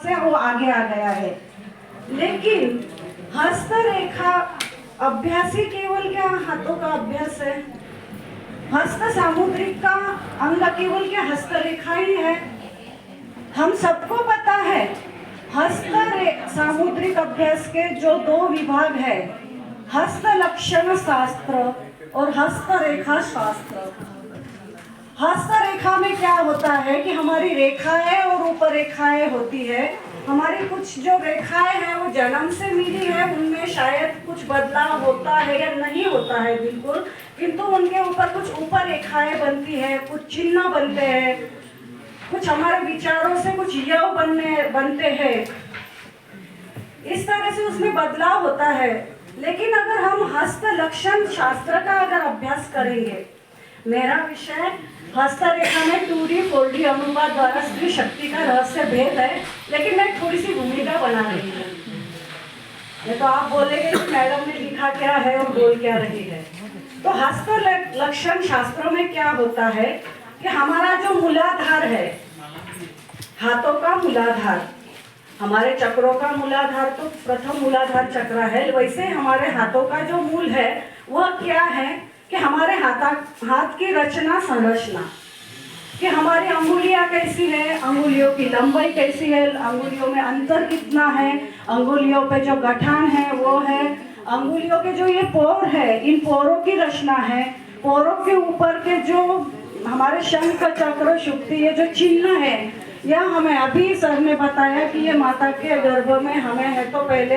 से वो आगे आ गया है। लेकिन हस्तरेखा अभ्यास ही केवल क्या हाथों का अभ्यास है? हस्त सामुद्रिक का अंग केवल क्या हस्तरेखा ही है? हम सबको पता है सामुद्रिक अभ्यास के जो दो विभाग है, हस्त लक्षण शास्त्र और हस्तरेखा शास्त्र। हस्तरेखा में क्या होता है कि हमारी रेखाएं और उपरेखाएं होती है। हमारी कुछ जो रेखाएं हैं वो जन्म से मिली है, उनमें शायद कुछ बदलाव होता है या नहीं होता है बिल्कुल, किंतु उनके ऊपर कुछ उपरेखाएं बनती है, कुछ चिन्ह बनते हैं, कुछ हमारे विचारों से कुछ यव बनते हैं। इस तरह से उसमें बदलाव होता है। लेकिन अगर हम हस्त लक्षण शास्त्र का अगर अभ्यास करेंगे, मेरा विषय हस्तरेखा में 2D 4D अनुवाद द्वारा स्त्री शक्ति का रहस्य भेद है, लेकिन मैं थोड़ी सी भूमिका बना रही हूँ। ये तो आप बोलेंगे कि मैडम ने लिखा क्या है और बोल क्या रही है। तो हस्त लक्षण शास्त्रों में क्या होता है कि हमारा जो मूलाधार है, हाथों का मूलाधार, हमारे चक्रों का मूलाधार तो प्रथम मूलाधार चक्र है, वैसे हमारे हाथों का जो मूल है वह क्या है कि हमारे हाथ की रचना संरचना, कि हमारी अंगुलियां कैसी है, अंगुलियों की लंबाई कैसी है, अंगुलियों में अंतर कितना है, अंगुलियों पे जो गठान है वो है, अंगुलियों के जो ये पोर है, इन पोरों की रचना है, पोरों के ऊपर के जो हमारे शंख चक्र शुक्ति ये जो चिन्ह है, यह हमें अभी सर ने बताया कि ये माता के गर्भ में हमें है तो पहले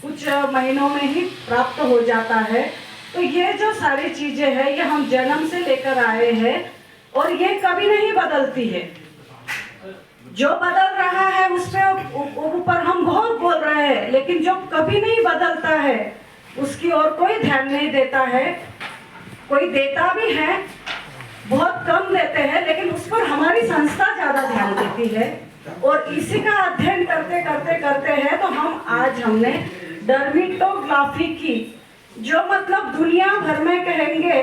कुछ महीनों में ही प्राप्त हो जाता है। तो ये जो सारी चीजें हैं ये हम जन्म से लेकर आए हैं और ये कभी नहीं बदलती है। जो बदल रहा है उस पे ऊपर हम बहुत बोल रहे हैं, लेकिन जो कभी नहीं बदलता है उसकी ओर कोई ध्यान नहीं देता है। कोई देता भी है, बहुत कम देते हैं, लेकिन उस पर हमारी संस्था ज्यादा ध्यान देती है। और इसी का अध्ययन करते करते करते हैं तो हमने डर्मिटोग्राफी की, जो मतलब दुनिया भर में कहेंगे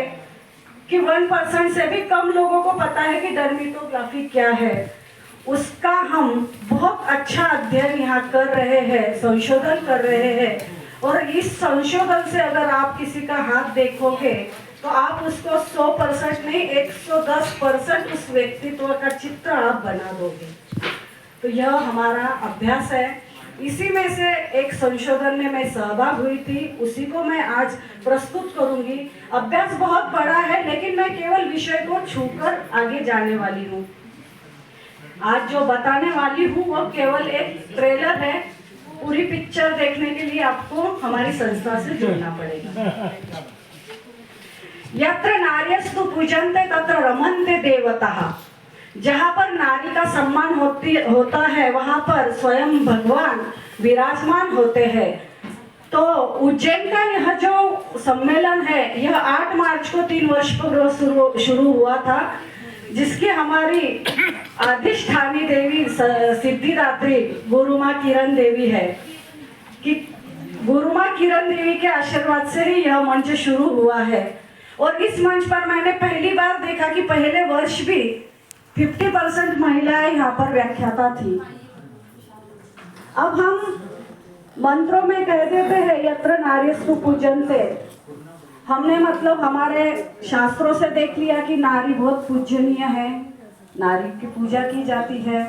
कि 1% से भी कम लोगों को पता है कि डर्मिटोग्राफी क्या है, उसका हम बहुत अच्छा अध्ययन यहाँ कर रहे हैं, संशोधन कर रहे हैं। और इस संशोधन से अगर आप किसी का हाथ देखोगे तो आप उसको 100% नहीं 110% उस व्यक्तित्व का चित्र आप बना दोगे। तो यह हमारा अभ्यास है। इसी में से एक संशोधन में मैं सहभाग हुई थी, उसी को मैं आज प्रस्तुत करूंगी। अभ्यास बहुत बड़ा है, लेकिन मैं केवल विषय को छूकर आगे जाने वाली हूँ। आज जो बताने वाली हूँ वो केवल एक ट्रेलर है। पूरी पिक्चर देखने के लिए आपको हमारी संस्था से जुड़ना पड़ेगा। यत्र नार्यस्तु पूजन्ते तत्र रमन्ते देवताः। जहाँ पर नारी का सम्मान होता है वहाँ पर स्वयं भगवान विराजमान होते हैं। तो उज्जैन का यह जो सम्मेलन है यह 8 मार्च को 3 वर्ष पूर्व शुरू हुआ था, जिसकी हमारी अधिष्ठानी देवी सिद्धिदात्री गुरु माँ किरण देवी है। कि गुरु माँ किरण देवी के आशीर्वाद से ही यह मंच शुरू हुआ है। और इस मंच पर मैंने पहली बार देखा कि पहले वर्ष भी 50% महिलाएं यहाँ पर व्याख्याता थी। अब हम मंत्रों में कह देते हैं यत्र नार्यस्तु पूजन्ते। हमने मतलब हमारे शास्त्रों से देख लिया कि नारी बहुत पूजनीय है, नारी की पूजा की जाती है।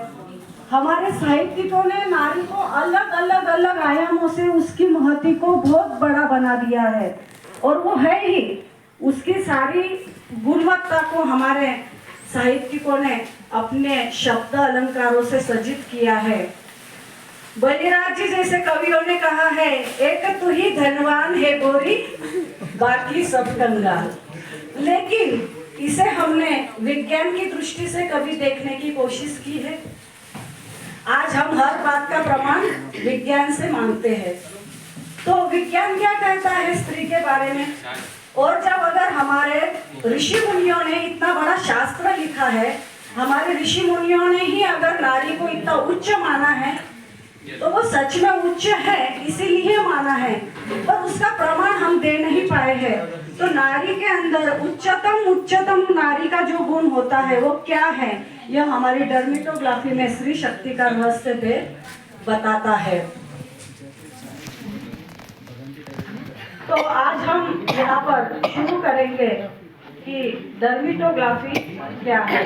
हमारे साहित्यिकों ने नारी को अलग आयामों से उसकी महत्व को बहुत बड़ा बना दिया है, और वो है ही। उसकी सारी गुणवत्ता को हमारे साहित्यिकों ने अपने शब्द अलंकारों से सज्जित किया है। बलिराज जी जैसे कवियों ने कहा है, एक तू ही धनवान है गोरी, बाकी सब कंगाल। लेकिन इसे हमने विज्ञान की दृष्टि से कभी देखने की कोशिश की है? आज हम हर बात का प्रमाण विज्ञान से मांगते हैं। तो विज्ञान क्या कहता है स्त्री के बारे में? और जब अगर हमारे ऋषि मुनियों ने इतना बड़ा शास्त्र लिखा है, हमारे ऋषि मुनियों ने ही अगर नारी को इतना उच्च माना है, तो वो सच में उच्च है इसीलिए माना है, पर उसका प्रमाण हम दे नहीं पाए हैं। तो नारी के अंदर उच्चतम नारी का जो गुण होता है वो क्या है, यह हमारी डर्मिटोग्राफी में स्त्री शक्ति का रहस्य पे बताता है। तो आज हम यहाँ पर शुरू करेंगे कि डर्मिटोग्राफी क्या है।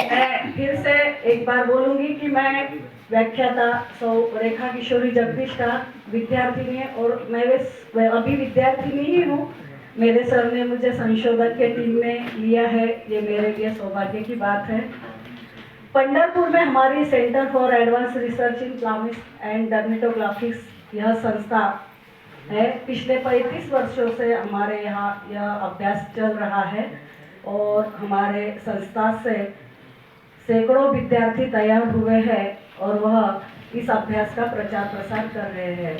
मैं फिर से एक बार बोलूंगी कि मैं व्याख्याता सौ रेखा किशोरी जगदीश का विद्यार्थिनी है और मैं अभी विद्यार्थिनी ही हूँ। मेरे सर ने मुझे संशोधक के टीम में लिया है, ये मेरे लिए सौभाग्य की बात है। पंढरपुर में हमारी centre for advance research in palmist and dermatoglyphics यह संस्था है। पिछले 35 वर्षों से हमारे यहाँ यह अभ्यास चल रहा है और हमारे संस्था से सैकड़ों विद्यार्थी तैयार हुए हैं और वह इस अभ्यास का प्रचार प्रसार कर रहे हैं।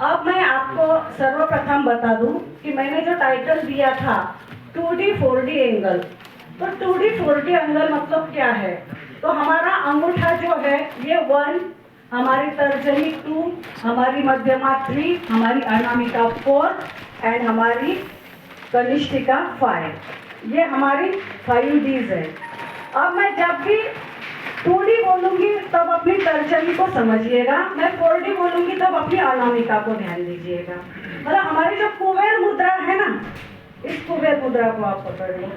अब मैं आपको सर्वप्रथम बता दूं कि मैंने जो टाइटल दिया था 2D 4D एंगल, तो 2D 4D एंगल मतलब क्या है। तो हमारा अंगूठा जो है ये 1, हमारी तर्जनी 2, हमारी मध्यमा 3, हमारी अनामिका 4 एंड हमारी कनिष्ठिका 5। ये हमारी 5Ds है। अब मैं जब भी 2D बोलूंगी तब अपनी तर्जनी को समझिएगा, मैं 4D बोलूंगी तब अपनी अनामिका को ध्यान दीजिएगा। मतलब हमारी जो कुबेर मुद्रा है ना, इस कुबेर मुद्रा को आप पकड़ लो।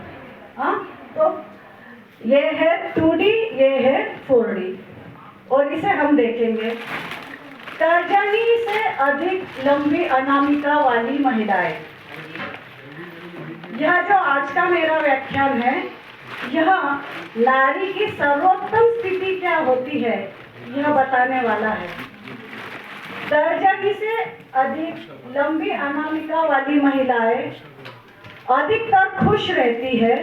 हाँ, तो ये है 2D, ये है 4D और इसे हम देखेंगे। तर्जनी से अधिक लंबी अनामिका वाली महिलाएं, यह जो आज का मेरा व्याख्यान है, यह नारी की सर्वोत्तम स्थिति क्या होती है यह बताने वाला है। तर्जनी से अधिक लंबी अनामिका वाली महिलाएं अधिकतर खुश रहती है,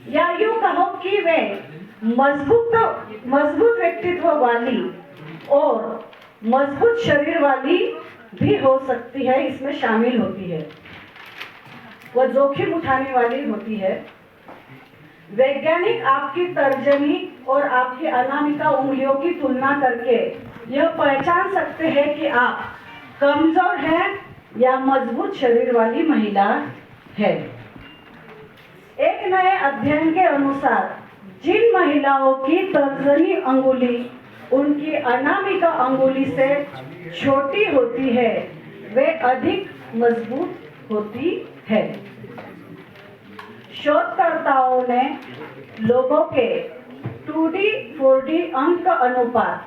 या यूं कहो कि वे मजबूत व्यक्तित्व वाली और मजबूत शरीर वाली भी हो सकती है, इसमें शामिल होती है, वह जोखिम उठाने वाली होती है। वैज्ञानिक आपकी तर्जनी और आपकी अनामिका उंगलियों की तुलना करके यह पहचान सकते हैं कि आप कमजोर हैं या मजबूत शरीर वाली महिला है। एक नए अध्ययन के अनुसार जिन महिलाओं की तर्जनी अंगुली उनकी अनामिका अंगुली से छोटी होती है वे अधिक मजबूत होती है। शोधकर्ताओं ने लोगों के 2D 4D अंक अनुपात,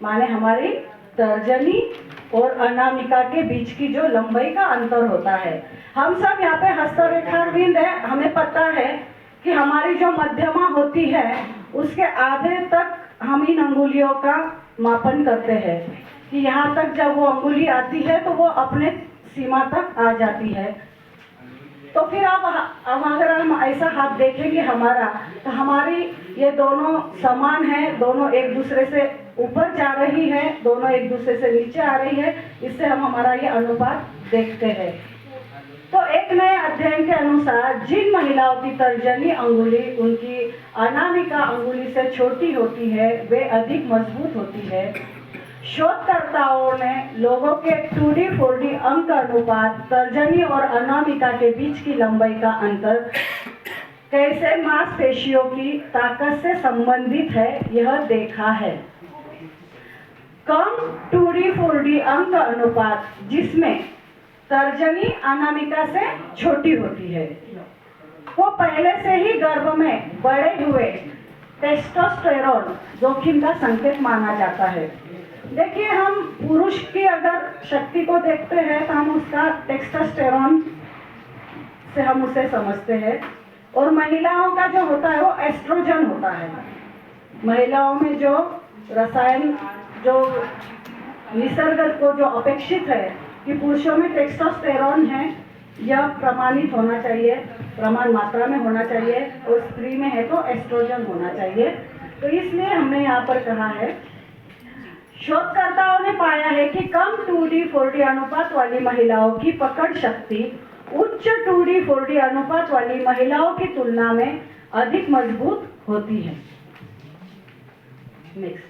माने हमारी तर्जनी और अनामिका के बीच की जो लंबाई का अंतर होता है, हम सब यहाँ पे हस्तरेखाविंद है, हमें पता है कि हमारी जो मध्यमा होती है उसके आधे तक हम इन अंगुलियों का मापन करते हैं कि यहाँ तक जब वो अंगुली आती है तो वो अपने सीमा तक आ जाती है। तो फिर अब अगर हम ऐसा हाथ देखेंगे हमारा, तो हमारी ये दोनों समान है, दोनों एक दूसरे से ऊपर जा रही है, दोनों एक दूसरे से नीचे आ रही है, इससे हम हमारा ये अनुपात देखते हैं। तो एक नए अध्ययन के अनुसार जिन महिलाओं की तर्जनी अंगुली उनकी अनामिका अंगुली से छोटी होती है वे अधिक मजबूत होती है। शोधकर्ताओं ने लोगों के 2D 4D अंक अनुपात, तर्जनी और अनामिका के बीच की लंबाई का अंतर कैसे मांसपेशियों की ताकत से संबंधित है यह देखा है। कम 2D 4D अंक अनुपात जिसमें तर्जनी अनामिका से छोटी होती है वो पहले से ही गर्भ में बढ़े हुए टेस्टोस्टेरोन जोखिम का संकेत माना जाता है। देखिए, हम पुरुष की अगर शक्ति को देखते हैं तो हम उसका टेस्टोस्टेरोन से हम उसे समझते हैं, और महिलाओं का जो होता है वो एस्ट्रोजन होता है। महिलाओं में जो रसायन जो निसर्ग को जो अपेक्षित है कि पुरुषों में टेस्टोस्टेरोन है, यह प्रमाणित होना चाहिए, प्रमाण मात्रा में होना चाहिए, और स्त्री में है तो एस्ट्रोजन होना चाहिए। तो इसलिए हमने यहाँ पर कहा है, शोधकर्ताओं ने पाया है कि कम 2D 4D अनुपात वाली महिलाओं की पकड़ शक्ति उच्च 2D 4D अनुपात वाली महिलाओं की तुलना में अधिक मजबूत होती है। नेक्स्ट,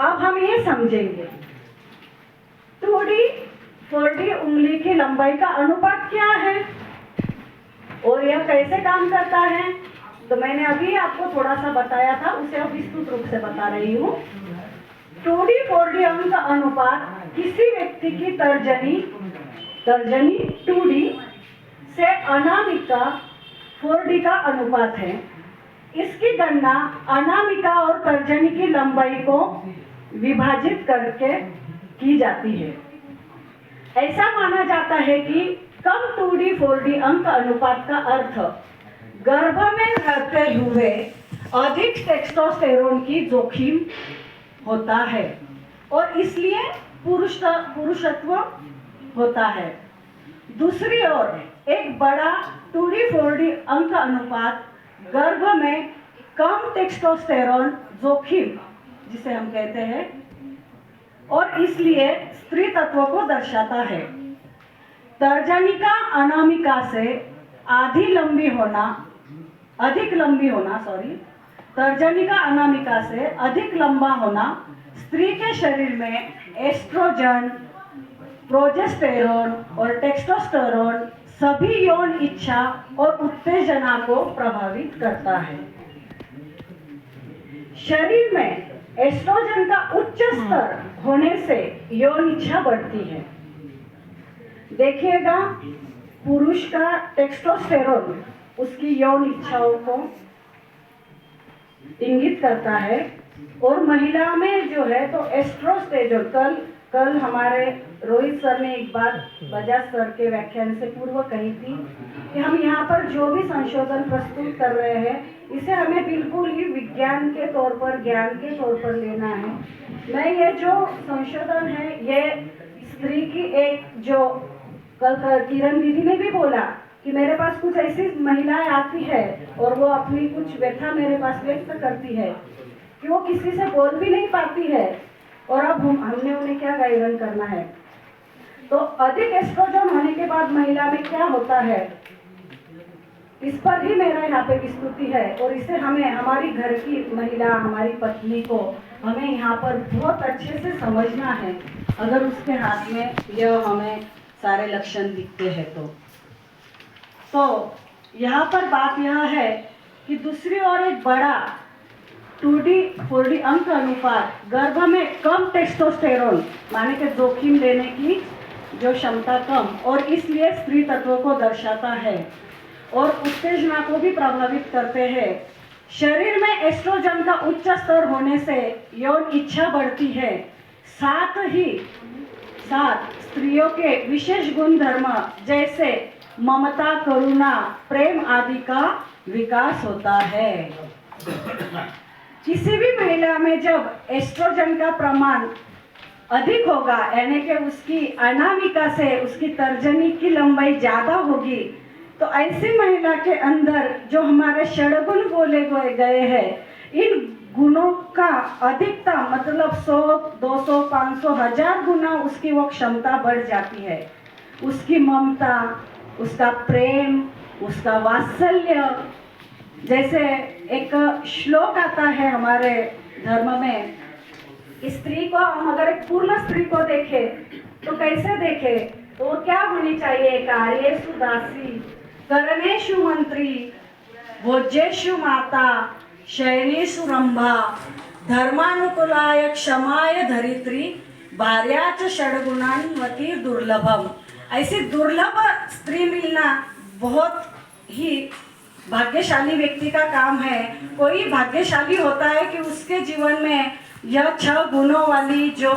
अब हम ये समझेंगे 2D 4D उंगली की लंबाई का अनुपात क्या है और यह कैसे काम करता है। तो मैंने अभी आपको थोड़ा सा बताया था, उसे अब विस्तृत रूप से बता रही हूँ। 2D 4D अंग का अनुपात किसी व्यक्ति की तर्जनी 2D से अनामिका 4D का अनुपात है। इसकी गणना अनामिका और तर्जनी की लंबाई को विभाजित करके की जाती है। ऐसा माना जाता है कि कम 2D 4D अंक अनुपात का अर्थ गर्भ में रहते हुए अधिक टेस्टोस्टेरोन की जोखिम होता है और इसलिए पुरुषत्व होता है। दूसरी ओर एक बड़ा 2D 4D अंक अनुपात गर्भ में कम टेस्टोस्टेरोन जोखिम जिसे हम कहते हैं और इसलिए स्त्री तत्व को दर्शाता है। तर्जनिका अनामिका से तर्जनिका अनामिका से अधिक लंबा होना स्त्री के शरीर में एस्ट्रोजन, प्रोजेस्टेरोन और टेस्टोस्टेरोन सभी यौन इच्छा और उत्तेजना को प्रभावित करता है। शरीर में एस्ट्रोजन का उच्च स्तर होने से यौन इच्छा बढ़ती है। देखिएगा, पुरुष का टेस्टोस्टेरोन उसकी यौन इच्छाओं को इंगित करता है और महिला में जो है तो एस्ट्रोस्टेरोन, कल हमारे रोहित सर ने एक बात बजाज सर के व्याख्यान से पूर्व कही थी कि हम यहाँ पर जो भी संशोधन प्रस्तुत कर रहे हैं इसे हमें बिल्कुल ही विज्ञान के तौर पर, ज्ञान के तौर पर लेना है। मैं ये जो संशोधन है ये स्त्री की एक जो कल किरण दीदी ने भी बोला कि मेरे पास कुछ ऐसी महिलाएं आती है और वो अपनी कुछ व्यथा मेरे पास व्यक्त करती है कि वो किसी से बोल भी नहीं पाती है और अब हमने उन्हें क्या गाइडन करना है। तो अधिक एस्ट्रोजन होने के बाद महिला में क्या होता है इस पर ही मेरा यहाँ पे विस्तृति है और इसे हमें हमारी घर की महिला, हमारी पत्नी को हमें यहाँ पर बहुत अच्छे से समझना है अगर उसके हाथ में यह हमें सारे लक्षण दिखते हैं तो यहाँ पर बात यह है कि दूसरी ओर एक बड़ा 2D 4D अंक अनुपात गर्भ में कम टेस्टोस्टेरोन माने के जोखिम लेने की जो क्षमता कम और इसलिए स्त्री तत्व को दर्शाता है और उत्तेजना को भी प्रभावित करते हैं। शरीर में एस्ट्रोजन का उच्च स्तर होने से यौन इच्छा बढ़ती है। साथ स्त्रियों के विशेष गुण धर्म जैसे ममता, करुणा, प्रेम आदि का विकास होता है। किसी भी महिला में जब एस्ट्रोजन का प्रमाण अधिक होगा यानी कि उसकी अनामिका से उसकी तर्जनी की लंबाई ज्यादा होगी तो ऐसी महिला के अंदर जो हमारे षड्गुण बोले गए हैं इन गुणों का अधिकतम मतलब 100, 200, 500, 1000 गुना उसकी वो क्षमता बढ़ जाती है। उसकी ममता, उसका प्रेम, उसका वात्सल्य, जैसे एक श्लोक आता है हमारे धर्म में, स्त्री को हम अगर एक पूर्ण स्त्री को देखे तो कैसे देखे तो वो क्या होनी चाहिए, कार्येषु दासी, करणेषु मंत्री, भोज्येषु माता, शयनेषु रंभा, धर्मानुकूलाय क्षमाय धरित्री, भार्या च षड्गुणान्वती दुर्लभम। ऐसी दुर्लभ स्त्री मिलना बहुत ही भाग्यशाली व्यक्ति का काम है। कोई भाग्यशाली होता है कि उसके जीवन में यह 6 गुणों वाली जो